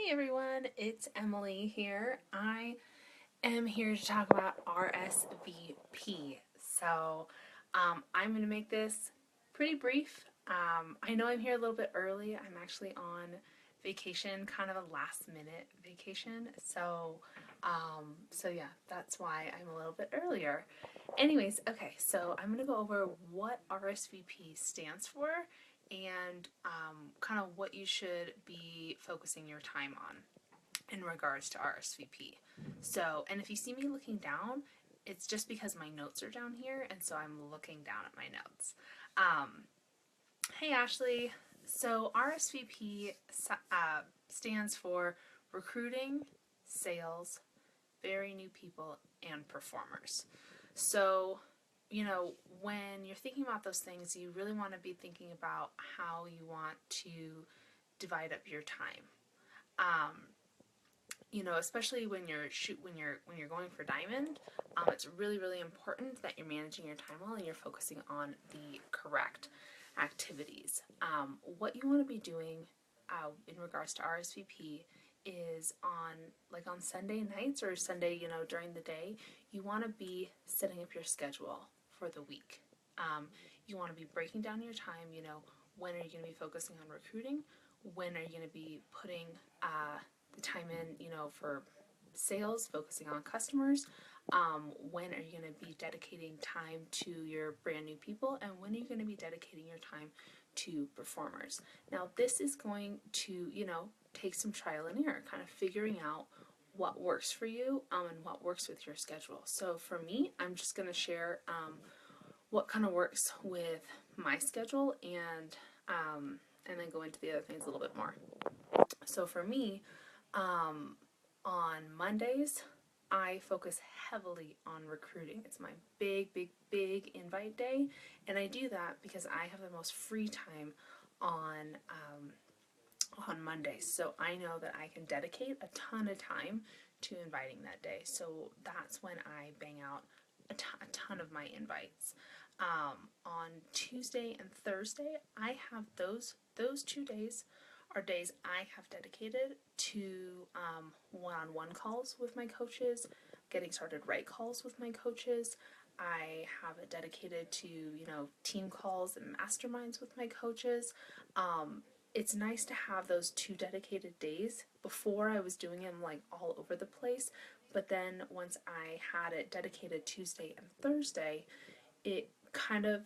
Hey everyone, it's Emily here. I am here to talk about RSVP. I'm going to make this pretty brief. I know I'm here a little bit early. I'm actually on vacation, kind of a last minute vacation. So yeah, that's why I'm a little bit earlier. Anyways, okay, so I'm going to go over what RSVP stands for and kind of what you should be focusing your time on in regards to RSVP. So, and if you see me looking down, it's just because my notes are down here, and so I'm looking down at my notes. Hey Ashley, so RSVP stands for Recruiting, Sales, Very New People, and Performers. So, when you're thinking about those things, you really want to be thinking about how you want to divide up your time. Especially when you're going for diamond, it's really important that you're managing your time well and you're focusing on the correct activities. What you want to be doing in regards to RSVP is on Sunday nights or Sunday, during the day, you want to be setting up your schedule for the week. You want to be breaking down your time. When are you going to be focusing on recruiting? When are you going to be putting the time in, for sales, focusing on customers? When are you going to be dedicating time to your brand new people? And when are you going to be dedicating your time to performers? Now, this is going to, take some trial and error, kind of figuring out what works for you and what works with your schedule. So for me, I'm just going to share what kind of works with my schedule and then go into the other things a little bit more. So for me, on Mondays, I focus heavily on recruiting. It's my big invite day, and I do that because I have the most free time on Mondays. So I know that I can dedicate a ton of time to inviting that day. So that's when I bang out a ton of my invites. On Tuesday and Thursday, I have those 2 days are days I have dedicated to one-on-one calls with my coaches, getting started right calls with my coaches. I have it dedicated to, team calls and masterminds with my coaches. It's nice to have those 2 dedicated days. Before, I was doing them like all over the place, but then once I had it dedicated Tuesday and Thursday, it kind of,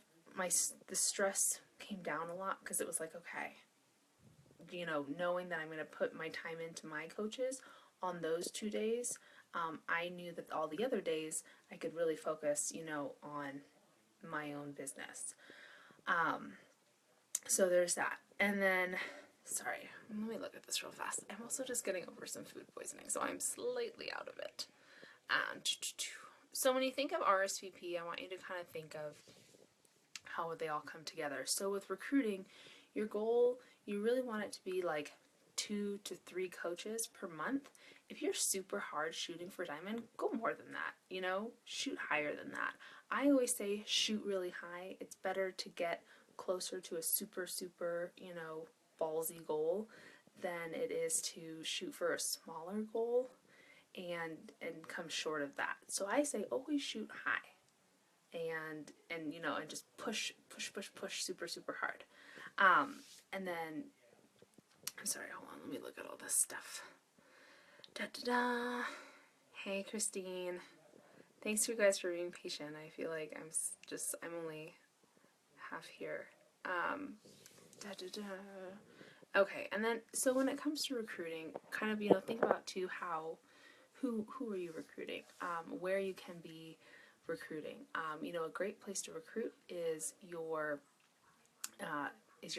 the stress came down a lot because it was like, okay, knowing that I'm going to put my time into my coaches on those 2 days, I knew that all the other days I could really focus, on my own business. So there's that. And then, sorry, let me look at this real fast. I'm also just getting over some food poisoning, so I'm slightly out of it. So when you think of RSVP, I want you to kind of think of how would they all come together. So with recruiting, your goal, you really want it to be like 2 to 3 coaches per month. If you're super hard shooting for diamond, go more than that, shoot higher than that. I always say shoot really high. It's better to get closer to a super, ballsy goal than it is to shoot for a smaller goal and come short of that. So I say always shoot high and just push super hard. And then, I'm sorry, hold on, let me look at all this stuff. Hey Christine, thanks you guys for being patient. I feel like I'm only half here. Okay, and then, so when it comes to recruiting, kind of, think about too who are you recruiting, where you can be recruiting. A great place to recruit is your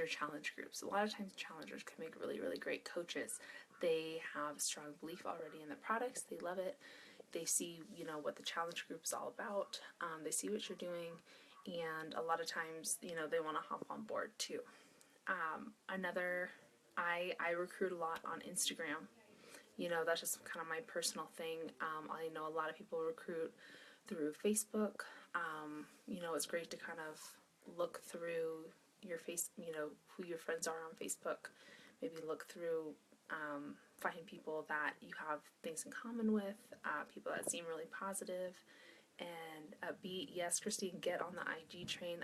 challenge groups. A lot of times challengers can make really great coaches. They have a strong belief already in the products. They love it. They see, what the challenge group is all about. They see what you're doing, and a lot of times, they want to hop on board too. I recruit a lot on Instagram. That's just kind of my personal thing. I know a lot of people recruit through Facebook. It's great to kind of look through your who your friends are on Facebook. Maybe look through find people that you have things in common with, people that seem really positive and upbeat. Yes, Christine, get on the IG train.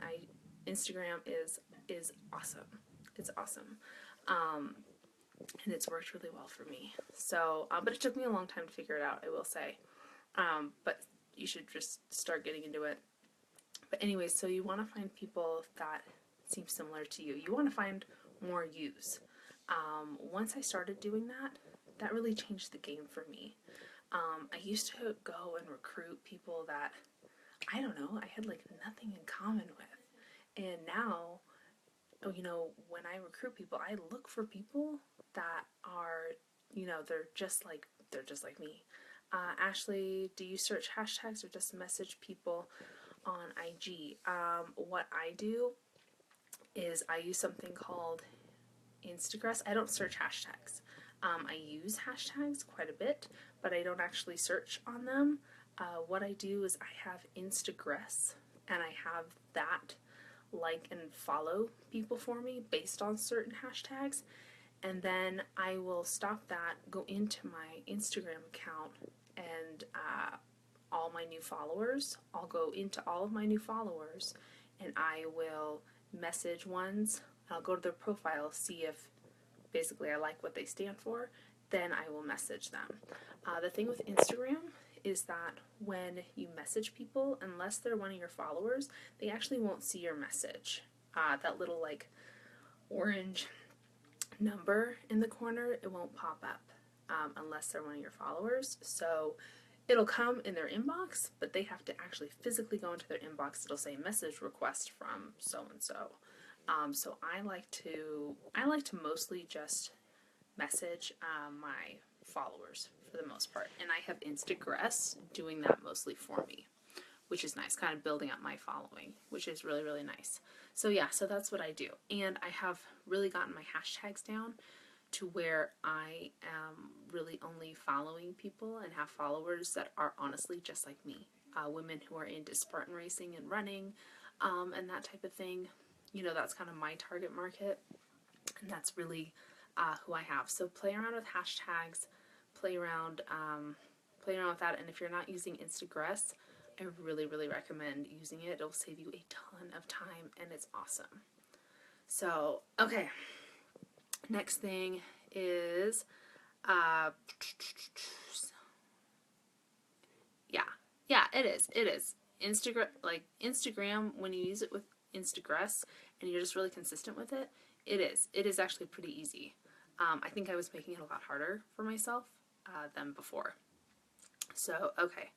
Instagram is awesome. It's awesome. And it's worked really well for me. So, but it took me a long time to figure it out, I will say. But you should just start getting into it. But anyway, so you want to find people that seem similar to you. You want to find more yous. Once I started doing that, that really changed the game for me. I used to go and recruit people that, I don't know, I had like nothing in common with. And now, you know, when I recruit people, I look for people that are, you know, they're just like me. Ashley, do you search hashtags or just message people on IG? What I do is I use something called Instagress. I don't search hashtags. I use hashtags quite a bit, but I don't actually search on them. What I do is I have Instagress, and I have that like and follow people for me based on certain hashtags, and then I will stop that, go into my Instagram account, and all my new followers, I'll go into all of my new followers, and I will message ones. I'll go to their profile, see if basically I like what they stand for, then I will message them. The thing with Instagram is that when you message people, unless they're one of your followers, they actually won't see your message. That little like orange number in the corner, it won't pop up unless they're one of your followers. So it'll come in their inbox, but they have to actually physically go into their inbox. It'll say message request from so and so. So I like to mostly just message my followers for the most part, and I have Instagress doing that mostly for me, which is nice, kind of building up my following, which is really, really nice. So yeah, so that's what I do, and I have really gotten my hashtags down to where I am really only following people and have followers that are honestly just like me, women who are into Spartan racing and running, and that type of thing. You know, that's kind of my target market, and that's really who I have. So play around with hashtags, play around with that, and if you're not using Instagress, I really, really recommend using it. It'll save you a ton of time, and it's awesome. So, okay, next thing is, yeah, it is. Instagram, when you use it with Instagress and you're just really consistent with it, it is actually pretty easy. I think I was making it a lot harder for myself than before. So, okay.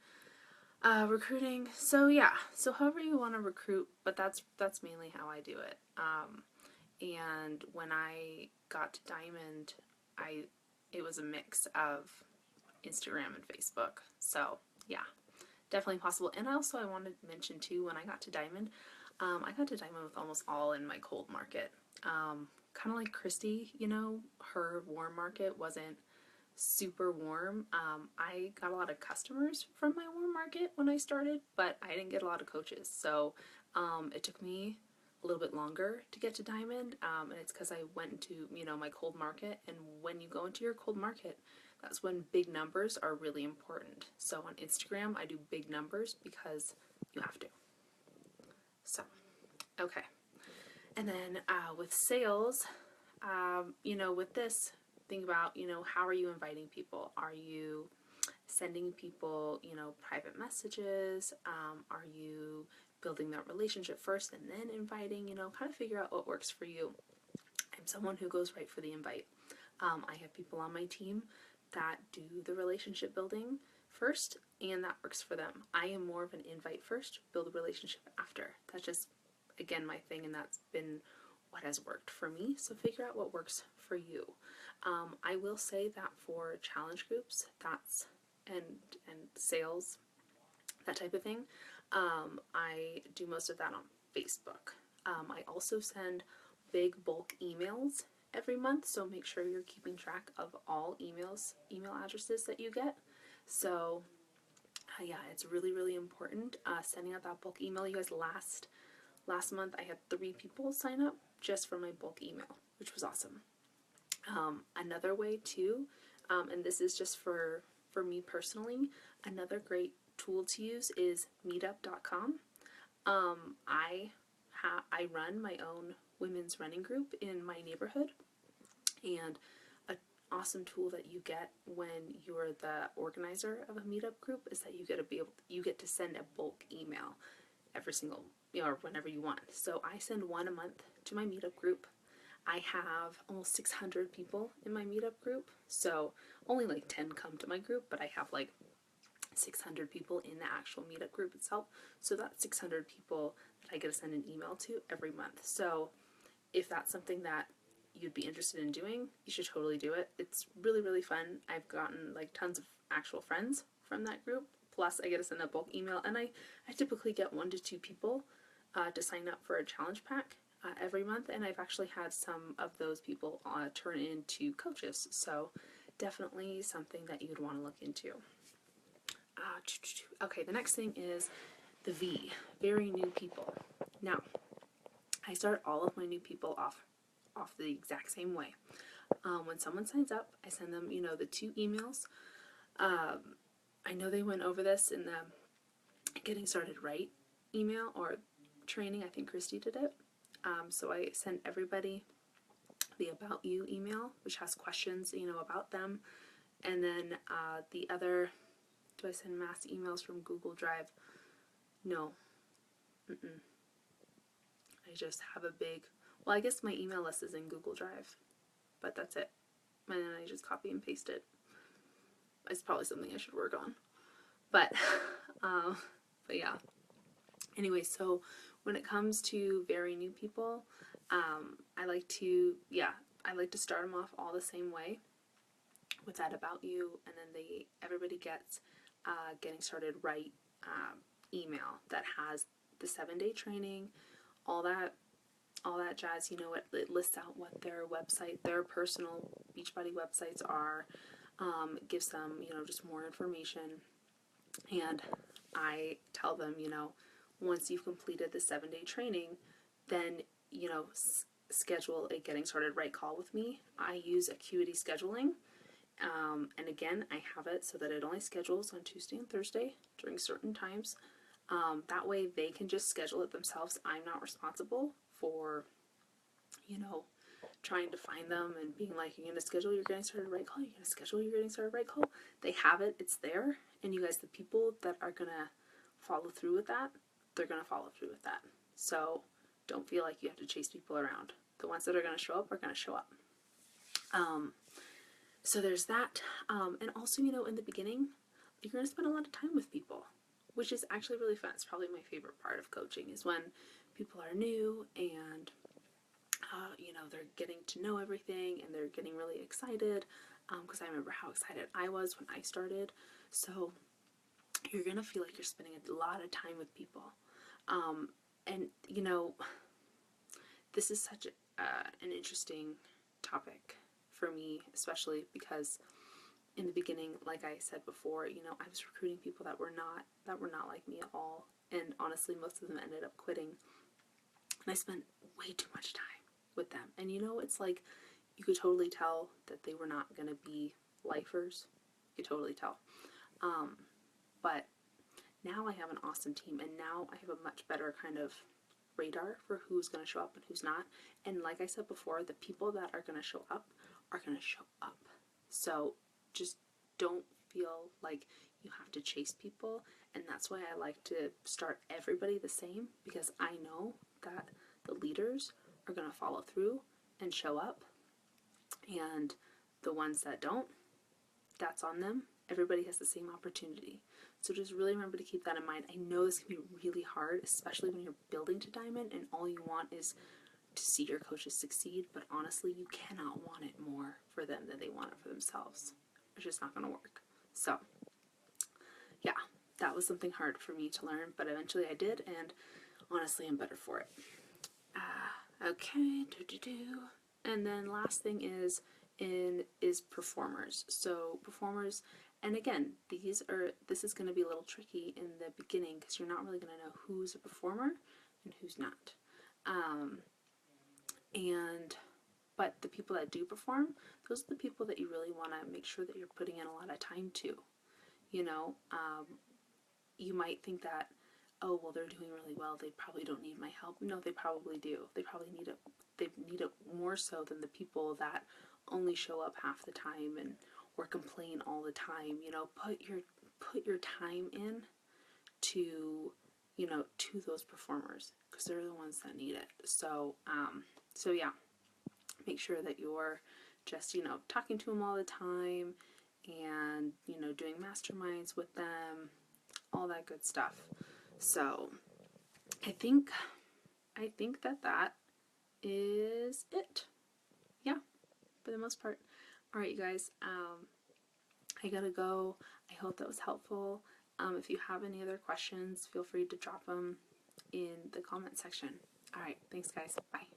Recruiting. So yeah, so however you want to recruit, but that's mainly how I do it. And when I got to Diamond, it was a mix of Instagram and Facebook. So yeah, definitely possible. And also I wanted to mention too, when I got to Diamond, I got to Diamond with almost all in my cold market. Kind of like Christy, you know, her warm market wasn't super warm. I got a lot of customers from my warm market when I started, but I didn't get a lot of coaches. So it took me a little bit longer to get to Diamond, and it's because I went into, you know, my cold market. And when you go into your cold market, that's when big numbers are really important. So on Instagram, I do big numbers because you have to. So, okay. And then with sales, you know, with this, think about, you know, how are you inviting people? Are you sending people, you know, private messages? Are you building that relationship first and then inviting? You know, kind of figure out what works for you. I'm someone who goes right for the invite. I have people on my team that do the relationship building first, and that works for them. I am more of an invite first, build a relationship after. That's just, again, my thing, and that's been what has worked for me. So figure out what works for you. I will say that for challenge groups, and sales, that type of thing, I do most of that on Facebook. I also send big bulk emails every month, so make sure you're keeping track of all email addresses that you get. So yeah, it's really, really important sending out that bulk email. You guys, last month I had 3 people sign up just for my bulk email, which was awesome. Another way too, and this is just for me personally, another great tool to use is meetup.com. I run my own women's running group in my neighborhood, and an awesome tool that you get when you're the organizer of a meetup group is that you get to send a bulk email every single, or whenever you want. So I send one a month to my meetup group. I have almost 600 people in my meetup group, so only like 10 come to my group, but I have like 600 people in the actual meetup group itself. So that's 600 people that I get to send an email to every month. So if that's something that you'd be interested in doing, you should totally do it. It's really, really fun. I've gotten like tons of actual friends from that group. Plus, I get to send a bulk email, and I typically get 1 to 2 people to sign up for a challenge pack every month, and I've actually had some of those people turn into coaches. So definitely something that you'd want to look into. Okay, the next thing is the V, very new people. Now, I start all of my new people off the exact same way. When someone signs up, I send them, the 2 emails. I know they went over this in the Getting Started Right email or training. I think Christy did it. So I send everybody the About You email, which has questions, about them. And then the other, do I send mass emails from Google Drive? No. I just have a big, well, I guess my email list is in Google Drive, but that's it. And then I just copy and paste it. It's probably something I should work on. But yeah. Anyway, so when it comes to very new people, I like to start them off all the same way with that About You, and then everybody gets Getting Started Right email that has the 7-day training, all that jazz. It lists out what their personal Beachbody websites are, gives them, just more information, and I tell them, once you've completed the 7-day training, then, schedule a Getting Started Right call with me. I use Acuity scheduling, and again, I have it so that it only schedules on Tuesday and Thursday during certain times. That way they can just schedule it themselves. I'm not responsible for, trying to find them and being like, you're going to schedule your Getting Started Right call, you're going to schedule your Getting Started Right call. They have it, it's there, and you guys, the people that are going to follow through with that, they're going to follow through with that. So don't feel like you have to chase people around. The ones that are going to show up are going to show up. So there's that. And also, in the beginning, you're going to spend a lot of time with people, which is actually really fun. It's probably my favorite part of coaching, is when people are new and they're getting to know everything and they're getting really excited, because I remember how excited I was when I started. So you're going to feel like you're spending a lot of time with people. And this is such an interesting topic for me, especially because in the beginning, like I said before, I was recruiting people that were not like me at all. And honestly, most of them ended up quitting. And I spent way too much time with them. And it's like, you could totally tell that they were not going to be lifers. You could totally tell. But now I have an awesome team, and now I have a much better kind of radar for who's going to show up and who's not. And like I said before, the people that are going to show up are going to show up. So just don't feel like you have to chase people. And that's why I like to start everybody the same, because I know that the leaders are going to follow through and show up. And the ones that don't, that's on them. Everybody has the same opportunity. So just really remember to keep that in mind. I know this can be really hard, especially when you're building to Diamond and all you want is to see your coaches succeed, but honestly, you cannot want it more for them than they want it for themselves. It's just not going to work. So, yeah, that was something hard for me to learn, but eventually I did, and honestly, I'm better for it. Okay, and then last thing is performers. So performers, and again, this is going to be a little tricky in the beginning because you're not really going to know who's a performer and who's not. But the people that do perform, those are the people that you really want to make sure that you're putting in a lot of time to. You know, you might think that, oh, well, they're doing really well, they probably don't need my help. No, they probably do. They probably need it. They need it more so than the people that only show up half the time and or complain all the time. You know, put your time in to, you know, to those performers, because they're the ones that need it. So so yeah, make sure that you're just, you know, talking to them all the time, and, you know, doing masterminds with them, all that good stuff. So I think that is it. Yeah, for the most part. All right, you guys. I gotta go. I hope that was helpful. If you have any other questions, feel free to drop them in the comment section. All right, thanks, guys. Bye.